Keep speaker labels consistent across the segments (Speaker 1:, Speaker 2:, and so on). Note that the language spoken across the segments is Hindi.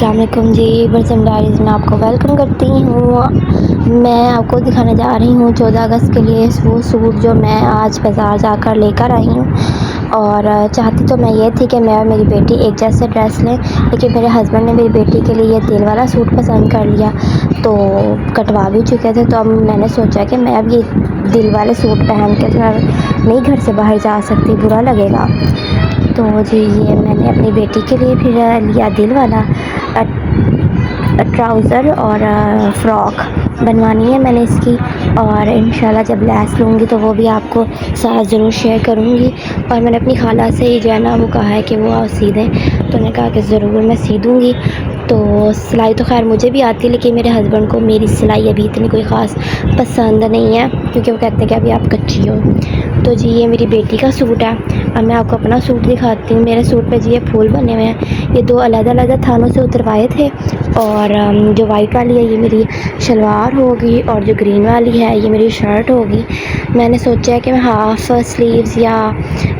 Speaker 1: अस्सलाम वालेकुम जी, बरसम डायरीज़ में आपको वेलकम करती हूँ। मैं आपको दिखाने जा रही हूँ 14 अगस्त के लिए वो सूट जो मैं आज बाज़ार जाकर लेकर आई हूँ। और चाहती तो मैं ये थी कि मैं और मेरी बेटी एक जैसे ड्रेस लें, लेकिन मेरे हस्बैंड ने मेरी बेटी के लिए ये दिल वाला सूट पसंद कर लिया, तो कटवा भी चुके थे। तो अब मैंने सोचा कि मैं अब ये दिल वाले सूट पहन के तो नहीं घर से बाहर जा सकती, बुरा लगेगा। तो जी ये मैंने अपनी बेटी के लिए फिर लिया दिल वाला ट्राउज़र और फ़्रॉक बनवानी है मैंने इसकी। और इंशाल्लाह जब लैस लूँगी तो वो भी आपको साथ ज़रूर शेयर करूँगी। और मैंने अपनी खाला से ही जो है ना वो कहा है कि वो सी दें, तो उन्होंने कहा कि ज़रूर मैं सी दूँगी। तो सिलाई तो खैर मुझे भी आती है, लेकिन मेरे हस्बैंड को मेरी सिलाई अभी इतनी कोई ख़ास पसंद नहीं है, क्योंकि वो कहते हैं कि अभी आप कच्ची हो। तो जी ये मेरी बेटी का सूट है। अब मैं आपको अपना सूट दिखाती हूँ। मेरे सूट पे जी ये फूल बने हुए हैं, ये दो अलग-अलग थानों से उतरवाए थे। और जो वाइट वाली है ये मेरी शलवार होगी, और जो ग्रीन वाली है ये मेरी शर्ट होगी। मैंने सोचा है कि मैं हाफ़ स्लीव्स या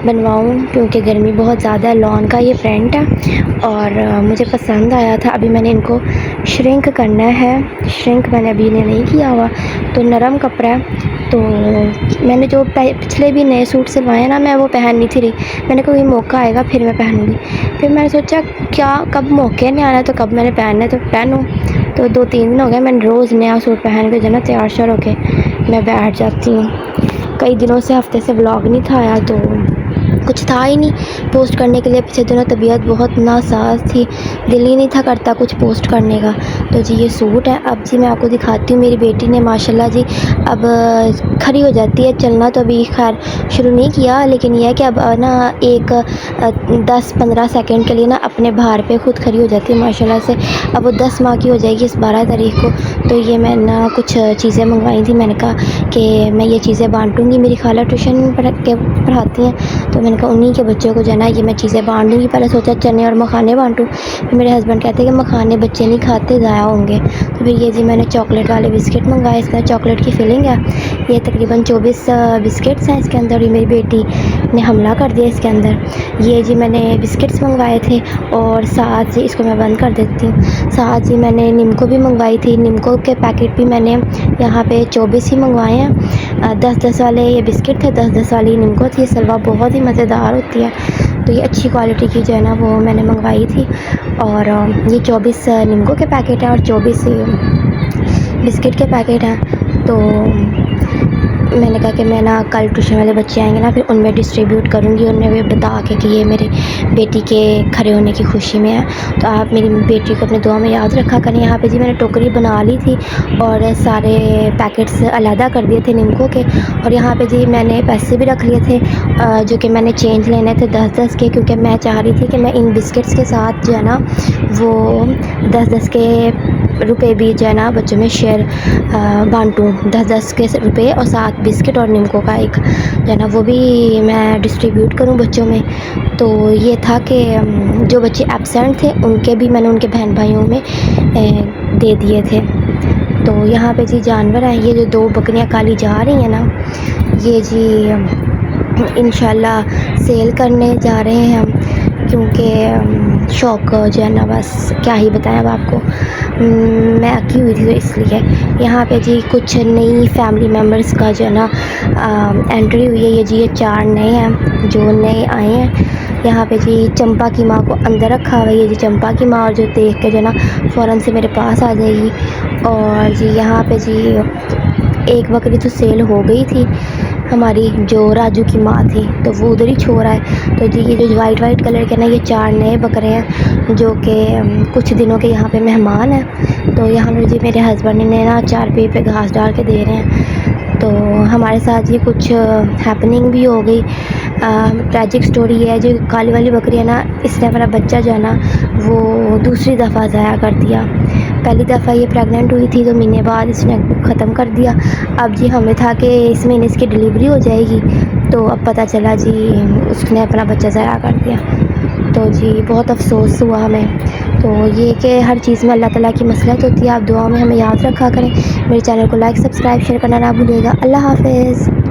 Speaker 1: बनवाऊँ, क्योंकि गर्मी बहुत ज़्यादा है। लॉन का ये प्रिंट है और मुझे पसंद आया था। अभी मैंने इनको श्रिंक करना है, श्रिंक मैंने अभी इन्हें नहीं किया हुआ, तो नरम कपड़ा है। तो मैंने जो पिछले भी नए सूट सिलवाए ना, मैं वो पहन नहीं थी रही। मैंने कोई मौका आएगा फिर मैं पहनूँगी। फिर मैंने सोचा क्या कब मौके नहीं आना तो कब मैंने पहनना है तो पहनूँ। तो 2-3 दिन हो गए मैंने रोज़ नया सूट पहन के जो ना तैयार श्यार होके मैं बैठ जाती हूँ। कई दिनों से हफ्ते से व्लॉग नहीं था आया, तो कुछ था ही नहीं पोस्ट करने के लिए। पिछले दिनों तबीयत बहुत नासाज थी, दिल ही नहीं था करता कुछ पोस्ट करने का। तो जी ये सूट है। अब जी मैं आपको दिखाती हूँ। मेरी बेटी ने माशाल्लाह जी अब खड़ी हो जाती है। चलना तो अभी खैर शुरू नहीं किया, लेकिन यह है कि अब ना एक 10-15 सेकंड के लिए ना अपने भार पे ख़ुद खड़ी हो जाती है माशाल्लाह से। अब वो 10 माह की हो जाएगी इस 12 तारीख़ को। तो ये मैं ना कुछ चीज़ें मंगवाई थी। मैंने कहा कि मैं ये चीज़ें बांटूँगी। मेरी खाला ट्यूशन पढ़ाती हैं, तो मैंने कहा उन्हीं के बच्चों को जो है ना ये मैं चीज़ें बांट दूँगी। पहले सोचा चने और मखाने बांटूँ, फिर मेरे हस्बैंड कहते हैं कि मखाने बच्चे नहीं खाते, ज़ाया होंगे। तो फिर ये जी मैंने चॉकलेट वाले बिस्किट मंगवाए। इसका चॉकलेट की फिलिंग है। ये तकरीबन 24 बिस्किट्स हैं इसके अंदर। ये मेरी बेटी ने हमला कर दिया इसके अंदर। ये जी मैंने बिस्किट्स मंगवाए थे, और साथ जी इसको मैं बंद कर देती हूँ। साथ जी मैंने निम्को भी मंगवाई थी। निम्को के पैकेट भी मैंने यहाँ पे 24 ही मंगवाए हैं। 10-10 वाले ये बिस्किट थे, 10-10 वाली निम्को थी। सलवा बहुत ही मज़ेदार होती है, तो ये अच्छी क्वालिटी की जो है ना वो मैंने मंगवाई थी। और ये 24 निम्को के पैकेट हैं और 24 बिस्किट के पैकेट हैं। तो मैंने कहा कि मैं ना कल ट्यूशन वाले बच्चे आएंगे ना, फिर उनमें डिस्ट्रीब्यूट करूँगी, उनमें भी बता के कि ये मेरी बेटी के खड़े होने की खुशी में है। तो आप मेरी बेटी को अपने दुआ में याद रखा करें। यहाँ पे जी मैंने टोकरी बना ली थी और सारे पैकेट्स अलहदा कर दिए थे निम्को के। और यहाँ पे जी मैंने पैसे भी रख लिए थे, जो कि मैंने चेंज लेने थे 10-10 के, क्योंकि मैं चाह रही थी कि मैं इन बिस्किट्स के साथ जो है ना वो 10-10 के रुपए भी जो है ना बच्चों में शेयर बांटूँ। 10-10 के रुपए और साथ बिस्किट और निम्को का एक जो है ना वो भी मैं डिस्ट्रीब्यूट करूँ बच्चों में। तो ये था कि जो बच्चे एब्सेंट थे उनके भी मैंने उनके बहन भाइयों में दे दिए थे। तो यहाँ पे जी जानवर हैं। ये जो 2 बकरियाँ काली जा रही हैं ना, ये जी इंशाल्लाह सेल करने जा रहे हैं हम, क्योंकि शौक़ जो है ना बस क्या ही बताएं अब आपको। मैं अकी हुई थी तो इसलिए। यहाँ पे जी कुछ नई फैमिली मेम्बर्स का जो है ना एंट्री हुई है। ये जी ये 4 नए हैं जो नए आए हैं। यहाँ पे जी चंपा की माँ को अंदर रखा हुआ है। ये जी चंपा की माँ, और जो देख के जो है ना फ़ौरन से मेरे पास आ जाएगी। और जी यहाँ पे जी एक बकरी तो सेल हो गई थी हमारी, जो राजू की माँ थी, तो वो उधर ही छोड़ रहा है। तो जी ये जो वाइट कलर के ना ये 4 नए बकरे हैं, जो कि कुछ दिनों के यहाँ पे मेहमान हैं। तो यहाँ पर जी मेरे हस्बैंड ने ना चारपाई पे घास डाल के दे रहे हैं। तो हमारे साथ ये कुछ हैपनिंग भी हो गई। ट्रैजिक स्टोरी है, जो काली वाली बकरी है ना, इसने अपना बच्चा जो है ना वो दूसरी दफ़ा ज़ाया कर दिया। पहली दफ़ा ये प्रेग्नेंट हुई थी, 2 महीने बाद इसने ख़त्म कर दिया। अब जी हमें था कि इस महीने इसकी डिलीवरी हो जाएगी, तो अब पता चला जी उसने अपना बच्चा ज़ाया कर दिया। तो जी बहुत अफसोस हुआ हमें। तो ये कि हर चीज़ में अल्लाह ताला की मसलहत होती है। आप दुआ में हमें याद रखा करें। मेरे चैनल को लाइक, सब्सक्राइब, शेयर करना ना भूलिएगा। अल्लाह हाफ़िज़।